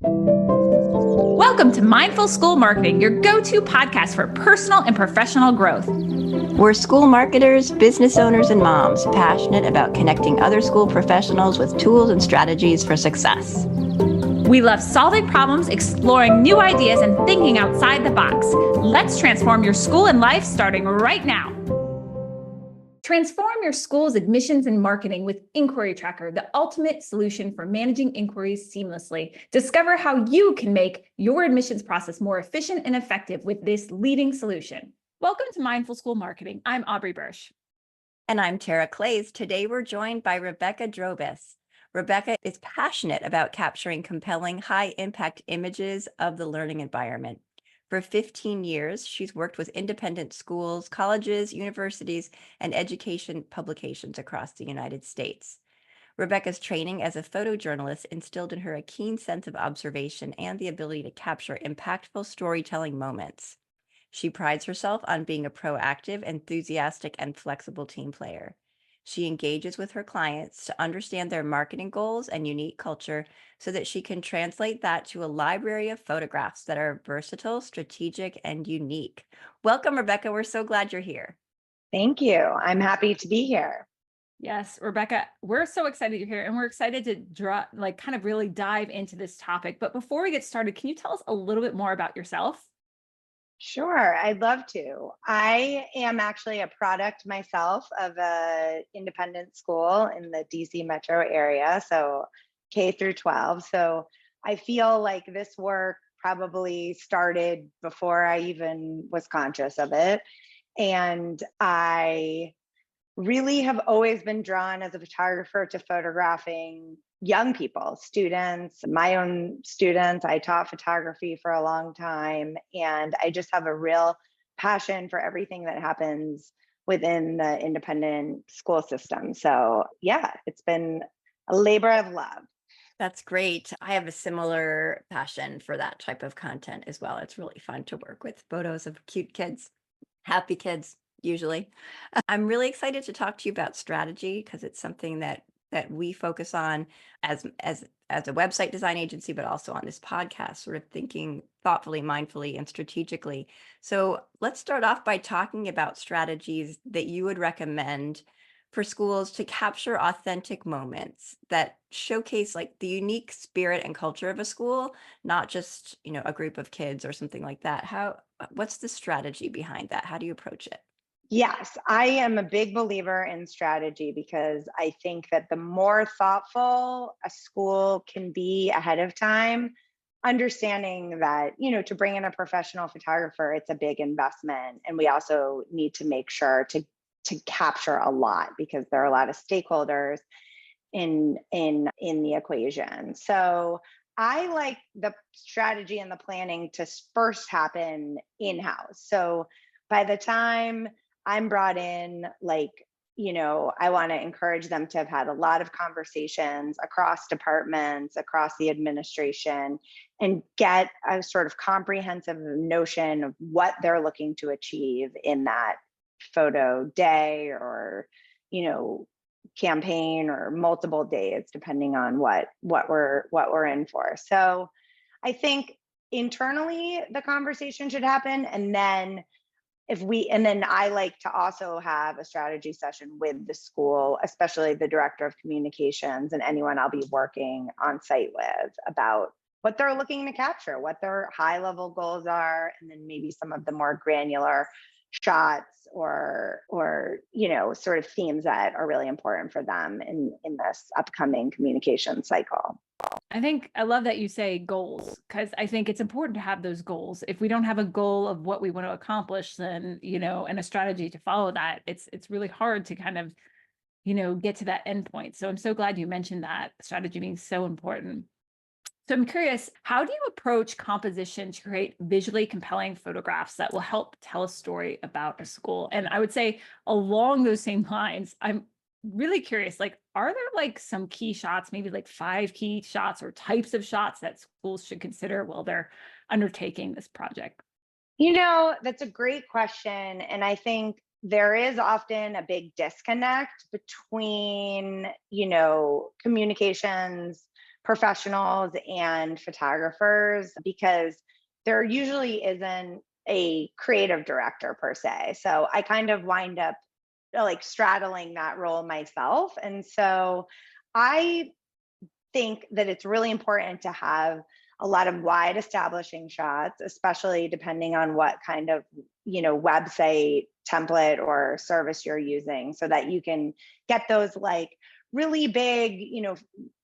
Welcome to Mindful School Marketing, your go-to podcast for personal and professional growth. We're school marketers, business owners, and moms passionate about connecting other school professionals with tools and strategies for success. We love solving problems, exploring new ideas, and thinking outside the box. Let's transform your school and life starting right now. Transform your school's admissions and marketing with Inquiry Tracker, the ultimate solution for managing inquiries seamlessly. Discover how you can make your admissions process more efficient and effective with this leading solution. Welcome to Mindful School Marketing. I'm Aubrey Bursch. And I'm Tara Clays. Today we're joined by Rebecca Drobis. Rebecca is passionate about capturing compelling, high-impact images of the learning environment. For 15 years, she's worked with independent schools, colleges, universities, and education publications across the United States. Rebecca's training as a photojournalist instilled in her a keen sense of observation and the ability to capture impactful storytelling moments. She prides herself on being a proactive, enthusiastic, and flexible team player. She engages with her clients to understand their marketing goals and unique culture so that she can translate that to a library of photographs that are versatile, strategic, and unique. Welcome, Rebecca. We're so glad you're here. Thank you. I'm happy to be here. Yes, Rebecca, we're so excited you're here and we're excited to kind of really dive into this topic. But before we get started, can you tell us a little bit more about yourself? Sure, I'd love to. I am actually a product myself of an independent school in the DC metro area, so K through 12. So I feel like this work probably started before I even was conscious of it. And I really have always been drawn as a photographer to photographing young people, students, my own students. I taught photography for a long time, and I just have a real passion for everything that happens within the independent school system. So yeah, it's been a labor of love. That's great. I have a similar passion for that type of content as well. It's really fun to work with photos of cute kids, happy kids, usually. I'm really excited to talk to you about strategy because it's something that we focus on as a website design agency, but also on this podcast, sort of thinking thoughtfully, mindfully, and strategically. So let's start off by talking about strategies that you would recommend for schools to capture authentic moments that showcase like the unique spirit and culture of a school, not just, a group of kids or something like that. What's the strategy behind that? How do you approach it? Yes, I am a big believer in strategy because I think that the more thoughtful a school can be ahead of time, understanding that, to bring in a professional photographer, it's a big investment. And we also need to make sure to capture a lot because there are a lot of stakeholders in the equation. So I like the strategy and the planning to first happen in-house. So by the time I'm brought in, I want to encourage them to have had a lot of conversations across departments, across the administration, and get a sort of comprehensive notion of what they're looking to achieve in that photo day or, campaign or multiple days, depending on what we're in for. So I think internally the conversation should happen, and then I like to also have a strategy session with the school, especially the director of communications and anyone I'll be working on site with about what they're looking to capture, what their high level goals are, and then maybe some of the more granular shots or sort of themes that are really important for them in this upcoming communication cycle. I think I love that you say goals, because I think it's important to have those goals. If we don't have a goal of what we want to accomplish, then, and a strategy to follow that, it's really hard to kind of, get to that end point. So I'm so glad you mentioned that strategy being so important. So I'm curious, how do you approach composition to create visually compelling photographs that will help tell a story about a school? And I would say along those same lines, I'm really curious, are there some key shots, maybe 5 key shots or types of shots that schools should consider while they're undertaking this project? That's a great question. And I think there is often a big disconnect between, communications professionals and photographers because there usually isn't a creative director per se. So I kind of wind up like straddling that role myself. And so I think that it's really important to have a lot of wide establishing shots, especially depending on what kind of, website template or service you're using, so that you can get those like really big,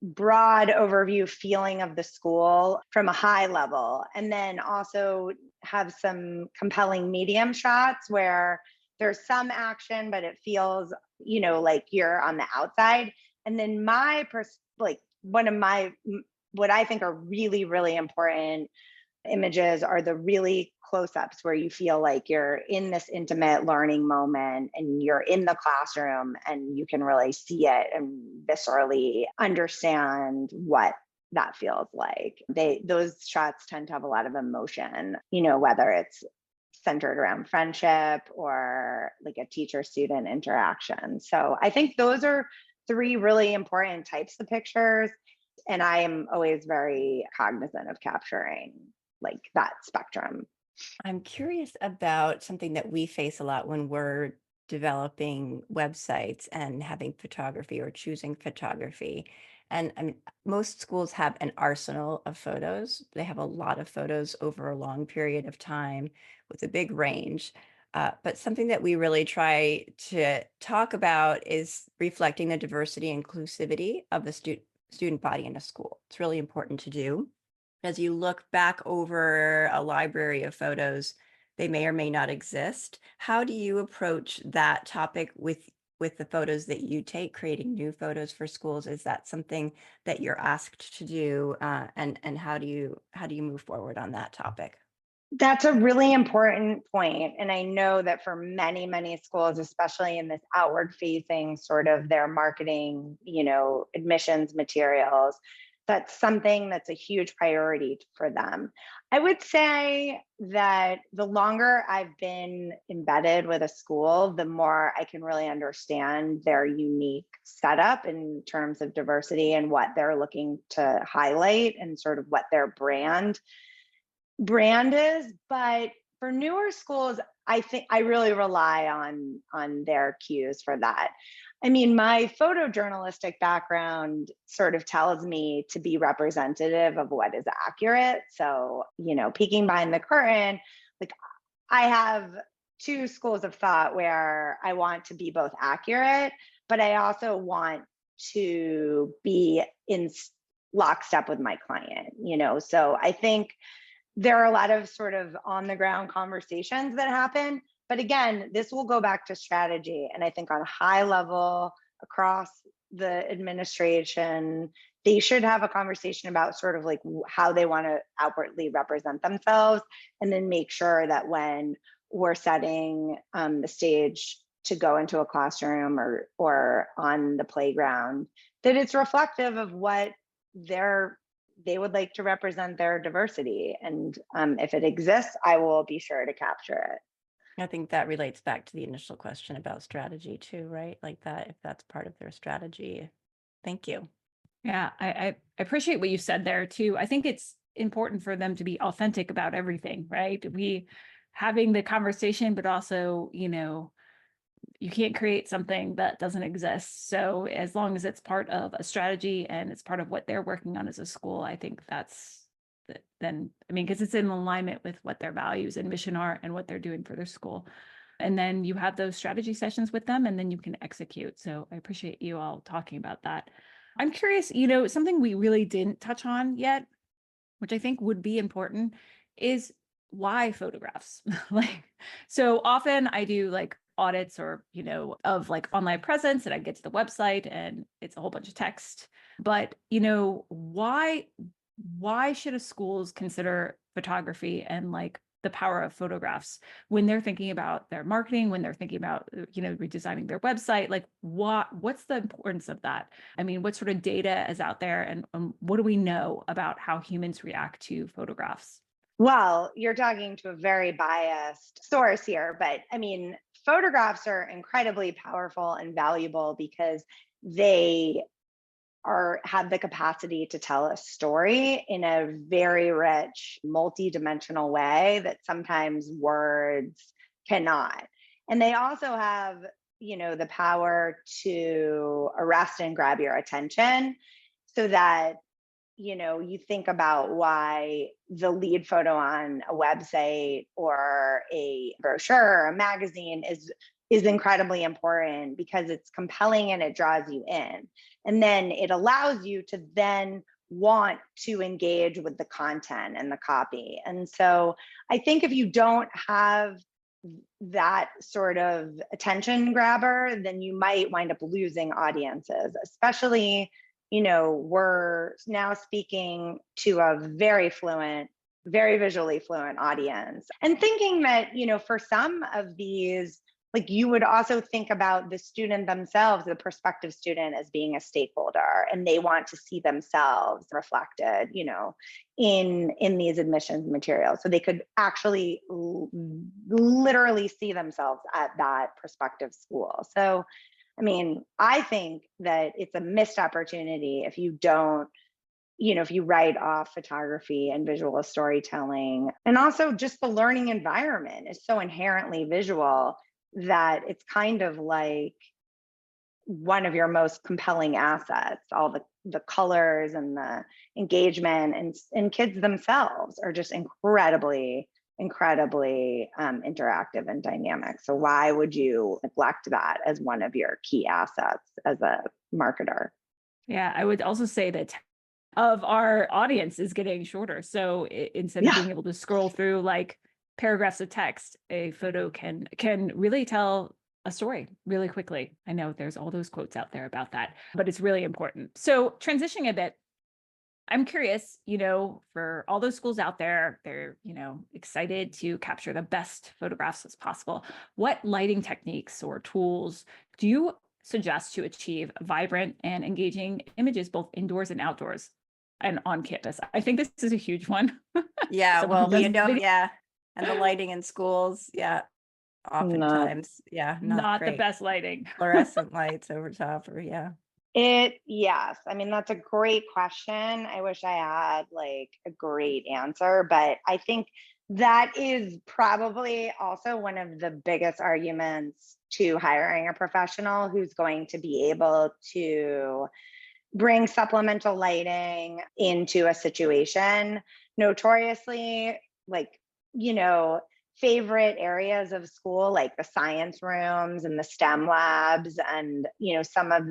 broad overview feeling of the school from a high level. And then also have some compelling medium shots where there's some action, but it feels, like you're on the outside. And then like one of my what I think are really, really important images are the really close-ups where you feel like you're in this intimate learning moment and you're in the classroom and you can really see it and viscerally understand what that feels like. Those shots tend to have a lot of emotion, whether it's centered around friendship or like a teacher student interaction. So I think those are three really important types of pictures. And I am always very cognizant of capturing like that spectrum. I'm curious about something that we face a lot when we're developing websites and having photography or choosing photography. And I mean, most schools have an arsenal of photos. They have a lot of photos over a long period of time with a big range. But something that we really try to talk about is reflecting the diversity and inclusivity of the student body in a school. It's really important to do. As you look back over a library of photos, they may or may not exist. How do you approach that topic with the photos that you take, creating new photos for schools? Is that something that you're asked to do? And how do you move forward on that topic? That's a really important point. And I know that for many, many schools, especially in this outward facing sort of their marketing, admissions materials, that's something that's a huge priority for them. I would say that the longer I've been embedded with a school, the more I can really understand their unique setup in terms of diversity and what they're looking to highlight and sort of what their brand is. But for newer schools, I think I really rely on their cues for that. I mean, my photojournalistic background sort of tells me to be representative of what is accurate. So, peeking behind the curtain, like I have two schools of thought where I want to be both accurate, but I also want to be in lockstep with my client, So I think there are a lot of sort of on the ground conversations that happen. But again, this will go back to strategy. And I think on a high level across the administration, they should have a conversation about sort of like how they want to outwardly represent themselves, and then make sure that when we're setting the stage to go into a classroom or on the playground, that it's reflective of what they would like to represent their diversity. And if it exists, I will be sure to capture it. I think that relates back to the initial question about strategy too, right? Like that, if that's part of their strategy. Thank you. Yeah, I appreciate what you said there too. I think it's important for them to be authentic about everything, right? We having the conversation, but also, you can't create something that doesn't exist. So as long as it's part of a strategy and it's part of what they're working on as a school, I think then, because it's in alignment with what their values and mission are and what they're doing for their school. And then you have those strategy sessions with them and then you can execute. So I appreciate you all talking about that. I'm curious, something we really didn't touch on yet, which I think would be important, is why photographs? So often I do like audits or, of like online presence, and I get to the website and it's a whole bunch of text. But, why should a schools consider photography and like the power of photographs when they're thinking about their marketing, when they're thinking about, redesigning their website? Like what's the importance of that? What sort of data is out there, and what do we know about how humans react to photographs? Well, you're talking to a very biased source here, but photographs are incredibly powerful and valuable because they have the capacity to tell a story in a very rich, multi-dimensional way that sometimes words cannot. And they also have, the power to arrest and grab your attention so that, you think about why the lead photo on a website or a brochure or a magazine is incredibly important because it's compelling and it draws you in. And then it allows you to then want to engage with the content and the copy. And so I think if you don't have that sort of attention grabber, then you might wind up losing audiences, especially, we're now speaking to a very fluent, very visually fluent audience. And thinking that, for some of these, like you would also think about the student themselves, the prospective student, as being a stakeholder, and they want to see themselves reflected, in these admissions materials. So they could actually literally see themselves at that prospective school. So, I think that it's a missed opportunity if you don't, if you write off photography and visual storytelling. And also just the learning environment is so inherently visual that it's kind of like one of your most compelling assets. All the colors and the engagement, and kids themselves are just incredibly interactive and dynamic. So why would you neglect that as one of your key assets as a marketer? Yeah, I would also say that of our audience is getting shorter. So instead of being able to scroll through like paragraphs of text, a photo can really tell a story really quickly. I know there's all those quotes out there about that, but it's really important. So transitioning a bit, I'm curious, for all those schools out there, they're, excited to capture the best photographs as possible. What lighting techniques or tools do you suggest to achieve vibrant and engaging images, both indoors and outdoors and on campus? I think this is a huge one. Yeah, Someone who well, does video- yeah. And the lighting in schools, yeah, oftentimes, not the great. best lighting. Fluorescent lights over top, or Yes. That's a great question. I wish I had like a great answer, but I think that is probably also one of the biggest arguments to hiring a professional who's going to be able to bring supplemental lighting into a situation. Notoriously, like, favorite areas of school, like the science rooms and the STEM labs, and some of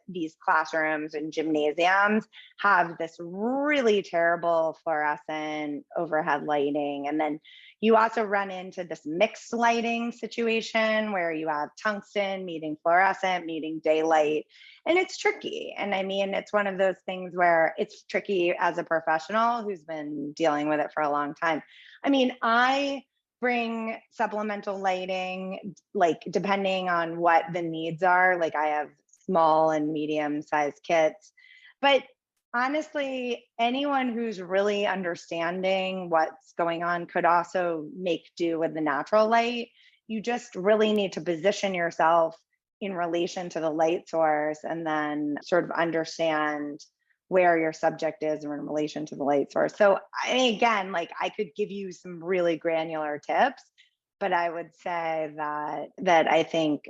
these classrooms and gymnasiums have this really terrible fluorescent overhead lighting. And then you also run into this mixed lighting situation where you have tungsten meeting fluorescent meeting daylight, and it's tricky. And it's one of those things where it's tricky as a professional who's been dealing with it for a long time. I bring supplemental lighting, like depending on what the needs are. Like I have small and medium sized kits, but honestly, anyone who's really understanding what's going on could also make do with the natural light. You just really need to position yourself in relation to the light source and then sort of understand where your subject is in relation to the light source. So again, like I could give you some really granular tips, but I would say that I think,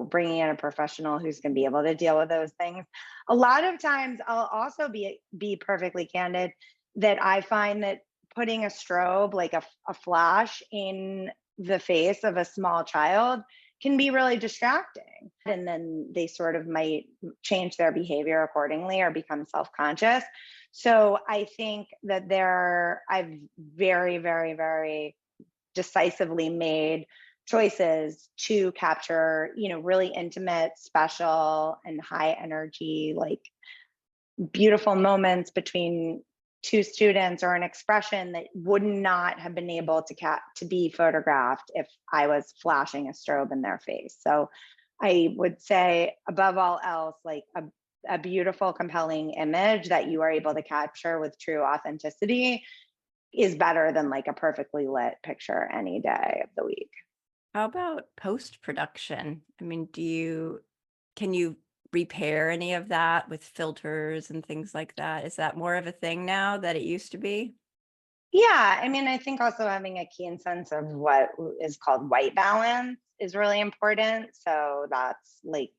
bringing in a professional who's going to be able to deal with those things. A lot of times I'll also be perfectly candid that I find that putting a strobe, like a flash in the face of a small child, can be really distracting. And then they sort of might change their behavior accordingly or become self-conscious. So I think that I've very, very, very decisively made choices to capture, really intimate, special, and high energy, like beautiful moments between two students, or an expression that would not have been able to be photographed if I was flashing a strobe in their face. So I would say, above all else, like a beautiful, compelling image that you are able to capture with true authenticity is better than like a perfectly lit picture any day of the week. How about post-production? Can you repair any of that with filters and things like that? Is that more of a thing now that it used to be? Yeah, I mean, I think also having a keen sense of what is called white balance is really important. So that's like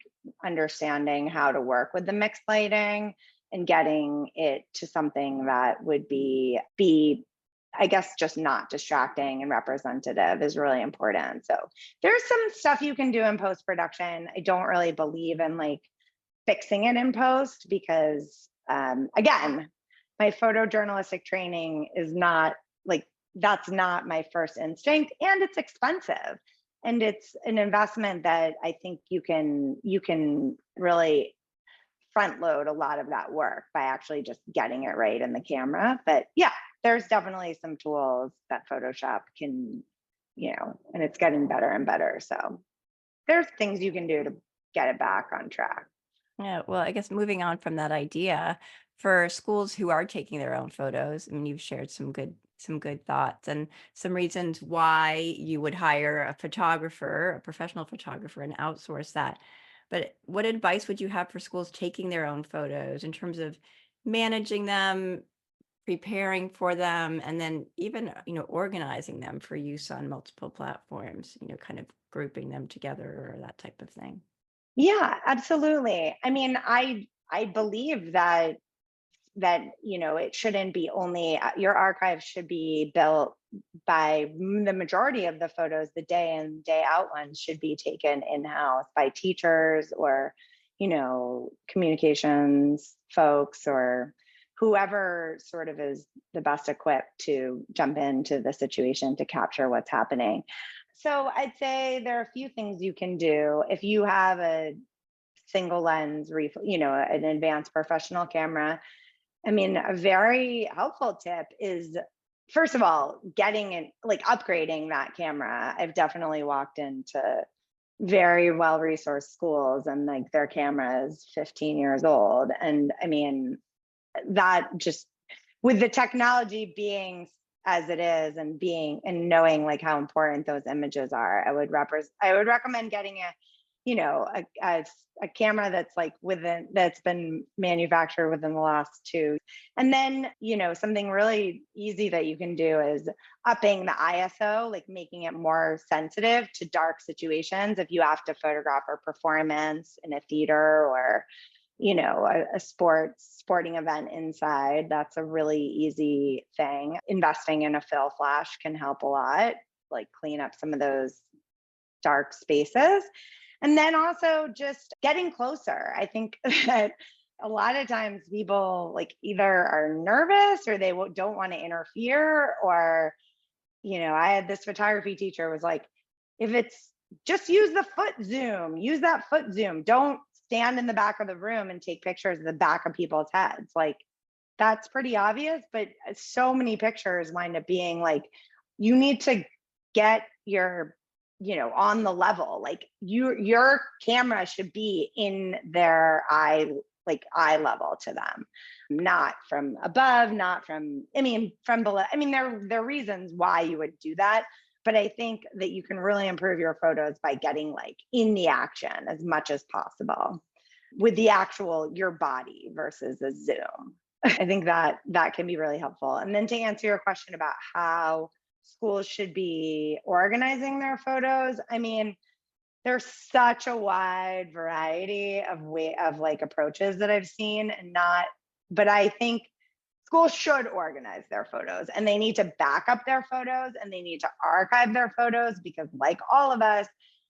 understanding how to work with the mixed lighting and getting it to something that would be I guess just not distracting and representative is really important. So there's some stuff you can do in post production. I don't really believe in like fixing it in post because again, my photojournalistic training is not like that's not my first instinct, and it's expensive, and it's an investment that I think you can really front load a lot of that work by actually just getting it right in the camera. But yeah, there's definitely some tools that Photoshop can, and it's getting better and better. So there's things you can do to get it back on track. Yeah, well, I guess moving on from that idea, for schools who are taking their own photos, I mean, you've shared some good thoughts and some reasons why you would hire a photographer, a professional photographer, and outsource that. But what advice would you have for schools taking their own photos in terms of managing them, preparing for them, and then even, organizing them for use on multiple platforms, kind of grouping them together or that type of thing? Yeah, absolutely. I mean, I believe that it shouldn't be only your archive should be built by the majority of the photos, the day in day out ones should be taken in-house by teachers or communications folks or whoever sort of is the best equipped to jump into the situation to capture what's happening. So I'd say there are a few things you can do if you have a single lens, an advanced professional camera. I mean, a very helpful tip is, first of all, getting it, like upgrading that camera. I've definitely walked into very well resourced schools and like their camera is 15 years old. And I mean, that just with the technology being as it is and being and knowing like how important those images are, I would recommend getting a camera that's like that's been manufactured within the last 2. And then something really easy that you can do is upping the ISO, like making it more sensitive to dark situations if you have to photograph a performance in a theater or a sporting event inside. That's a really easy thing. Investing in a fill flash can help a lot, like clean up some of those dark spaces. And then also just getting closer. I think that a lot of times people like either are nervous or they don't want to interfere, or I had this photography teacher was like, if it's just use that foot zoom, don't stand in the back of the room and take pictures of the back of people's heads. Like that's pretty obvious, but so many pictures wind up being like, you need to get your on the level, like your camera should be in their eye, like eye level to them, not from above, not from from below. I mean, there are reasons why you would do that, but I think that you can really improve your photos by getting like in the action as much as possible with the actual your body versus a zoom. I think that can be really helpful. And then to answer your question about how schools should be organizing their photos, I mean, there's such a wide variety of like approaches that I've seen, but I think schools should organize their photos and they need to back up their photos and they need to archive their photos because like all of us,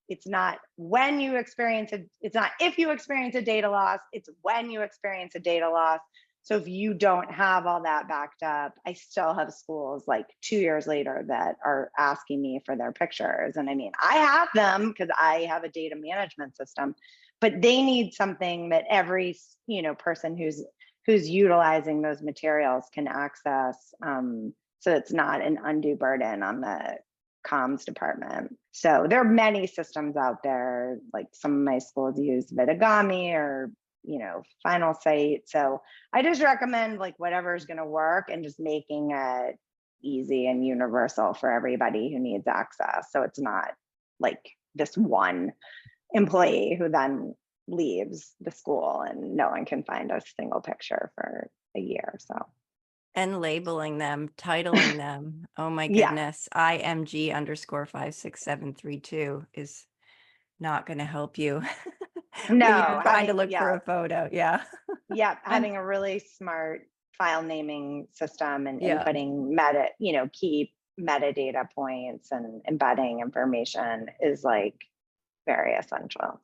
it's not it's not if you experience a data loss, it's when you experience a data loss. So if you don't have all that backed up, I still have schools like 2 years later that are asking me for their pictures. And I mean, I have them because I have a data management system, but they need something that every, person who's utilizing those materials can access. So it's not an undue burden on the comms department. So there are many systems out there, like some of my schools use Vitagami or final site. So I just recommend like whatever is going to work and just making it easy and universal for everybody who needs access. So it's not like this one employee who then leaves the school and no one can find a single picture for a year. So And labeling them, titling them. Oh my yeah, goodness. IMG_56732 is not going to help you when you're no, trying to having, look for a photo. Yeah. And having a really smart file naming system and Yeah. inputting key metadata points and embedding information is like very essential.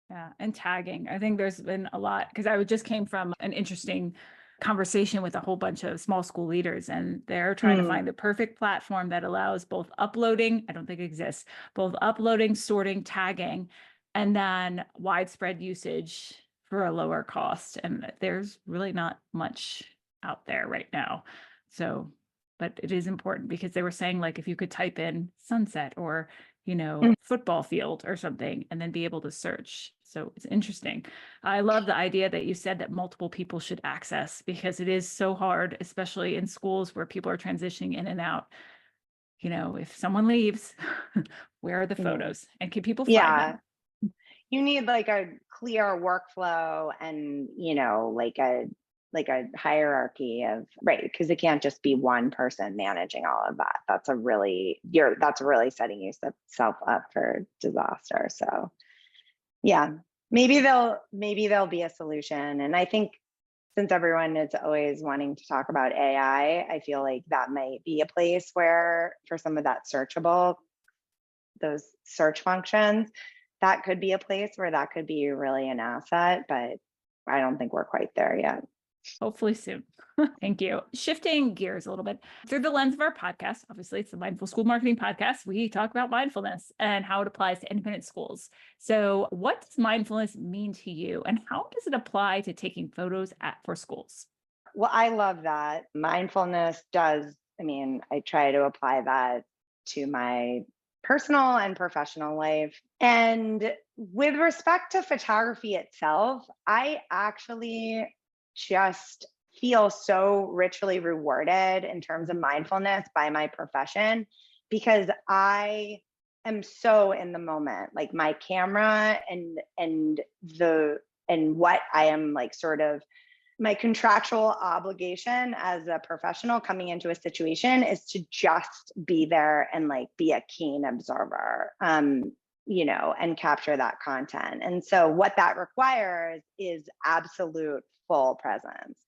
yeah, and tagging. I think there's been a lot because I just came from an interesting conversation with a whole bunch of small school leaders, and they're trying to Mm, find the perfect platform that allows both uploading, I don't think it exists, both uploading, sorting, tagging, and then widespread usage for a lower cost. And there's really not much out there right now. So, but it is important because they were saying, like, if you could type in sunset or mm. football field or something, and then be able to search. So it's interesting. I love the idea that you said that multiple people should access because it is so hard, especially in schools where people are transitioning in and out. If someone leaves, where are the Yeah. photos and can people find Yeah. them? You need like a clear workflow and, like a hierarchy of, right, because it can't just be one person managing all of that. That's really setting yourself up for disaster. So yeah, maybe there'll be a solution. And I think since everyone is always wanting to talk about AI, I feel like that might be a place where for some of that those search functions, that could be a place where that could be really an asset, but I don't think we're quite there yet. Hopefully soon. Thank you. Shifting gears a little bit through the lens of our podcast, obviously it's the Mindful School Marketing Podcast. We talk about mindfulness and how it applies to independent schools. So what does mindfulness mean to you and how does it apply to taking photos for schools? Well, I love that. Mindfulness I try to apply that to my personal and professional life. And with respect to photography itself, I actually just feel so richly rewarded in terms of mindfulness by my profession because I am so in the moment. Like my camera and what I am like sort of my contractual obligation as a professional coming into a situation is to just be there and like be a keen observer, and capture that content. And so what that requires is absolute full presence.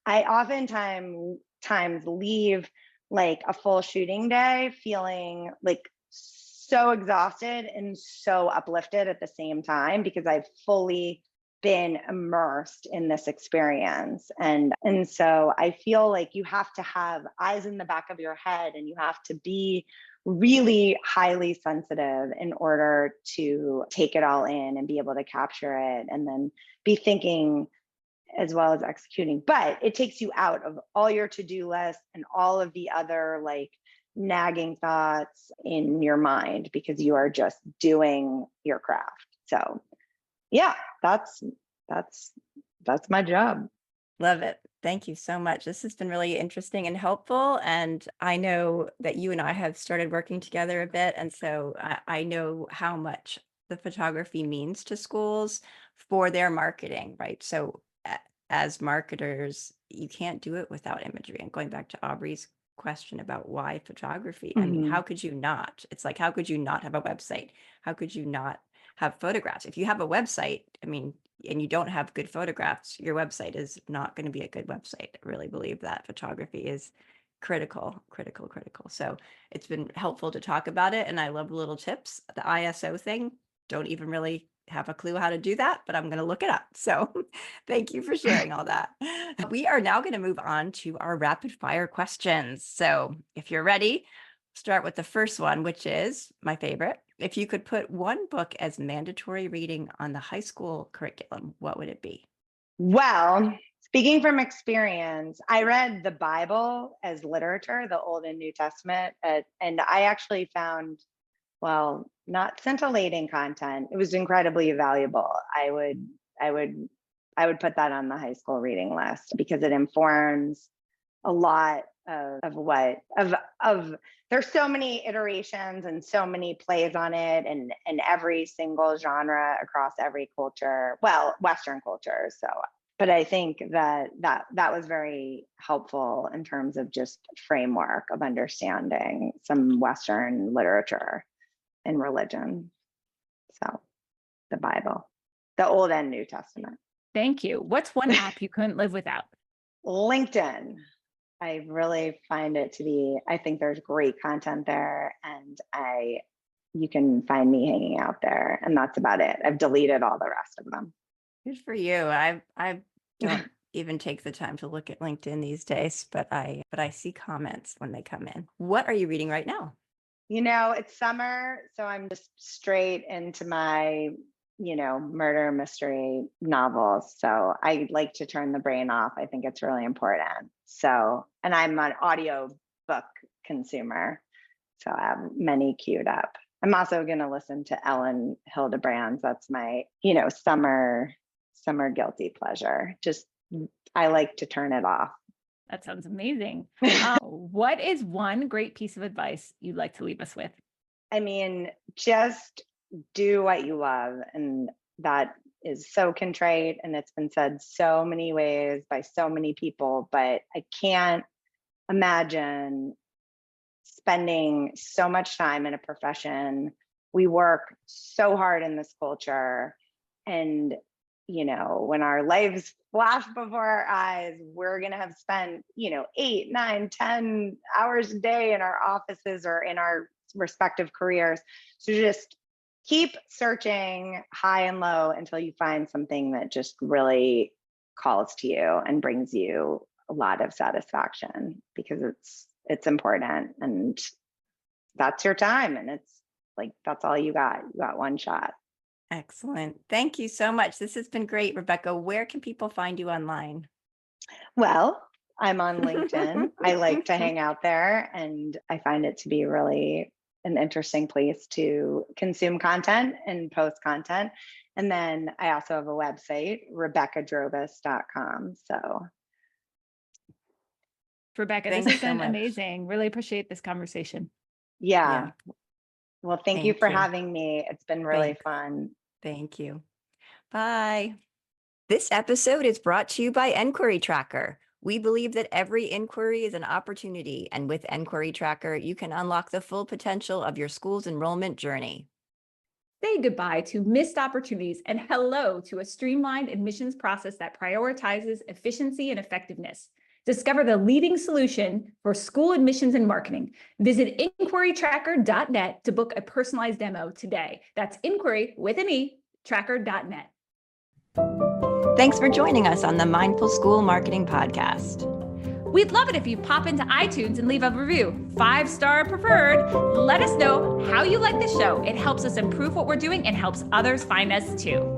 I oftentimes leave like a full shooting day feeling like so exhausted and so uplifted at the same time because I've fully been immersed in this experience. And so I feel like you have to have eyes in the back of your head and you have to be really highly sensitive in order to take it all in and be able to capture it and then be thinking as well as executing. But it takes you out of all your to-do lists and all of the other like nagging thoughts in your mind because you are just doing your craft. So yeah, that's my job. Love it. Thank you so much. This has been really interesting and helpful. And I know that you and I have started working together a bit. And so I know how much the photography means to schools for their marketing, right? So as marketers, you can't do it without imagery. And going back to Aubrey's question about why photography, I mean, how could you not? It's like, how could you not have a website? How could you not have photographs? If you have a website, I mean, and you don't have good photographs, your website is not going to be a good website. I really believe that photography is critical, critical, critical. So it's been helpful to talk about it. And I love the little tips. The ISO thing, don't even really have a clue how to do that, but I'm going to look it up. So thank you for sharing all that. We are now going to move on to our rapid fire questions. So if you're ready, start with the first one, which is my favorite. If you could put one book as mandatory reading on the high school curriculum, what would it be? Well, speaking from experience, I read the Bible as literature, the Old and New Testament, and I actually found, well, not scintillating content. It was incredibly valuable. I would put that on the high school reading list because it informs a lot of there's so many iterations and so many plays on it, and every single genre across every culture, well, Western culture. So, but I think that was very helpful in terms of just framework of understanding some Western literature and religion. So the Bible, the Old and New Testament. Thank you. What's one app you couldn't live without? LinkedIn. I really find it to be, I think there's great content there, and you can find me hanging out there, and that's about it. I've deleted all the rest of them. Good for you. I don't even take the time to look at LinkedIn these days, but I see comments when they come in. What are you reading right now? It's summer, so I'm just straight into my, murder mystery novels. So I like to turn the brain off. I think it's really important. So, and I'm an audio book consumer, so I have many queued up. I'm also going to listen to Ellen Hildebrand's. That's my, summer guilty pleasure. Just, I like to turn it off. That sounds amazing. What is one great piece of advice you'd like to leave us with? I mean, just do what you love. And that is so contrite, and it's been said so many ways by so many people, but I can't imagine spending so much time in a profession. We work so hard in this culture, and when our lives flash before our eyes, we're going to have spent 8, 9, 10 hours a day in our offices or in our respective careers. So just keep searching high and low until you find something that just really calls to you and brings you a lot of satisfaction, because it's important, and that's your time, and it's like, that's all you got. You got one shot. Excellent. Thank you so much. This has been great, Rebecca. Where can people find you online? Well, I'm on LinkedIn. I like to hang out there, and I find it to be really an interesting place to consume content and post content. And then I also have a website, RebeccaDrobis.com. So Rebecca, this has been amazing. Really appreciate this conversation. Yeah. Well, thank you for having me. It's been really fun. Thank you. Bye. This episode is brought to you by Enquiry Tracker. We believe that every inquiry is an opportunity, and with Enquiry Tracker, you can unlock the full potential of your school's enrollment journey. Say goodbye to missed opportunities and hello to a streamlined admissions process that prioritizes efficiency and effectiveness. Discover the leading solution for school admissions and marketing. Visit inquirytracker.net to book a personalized demo today. That's inquiry with an E, tracker.net. Thanks for joining us on the Mindful School Marketing Podcast. We'd love it if you pop into iTunes and leave a review, 5-star preferred. Let us know how you like the show. It helps us improve what we're doing and helps others find us too.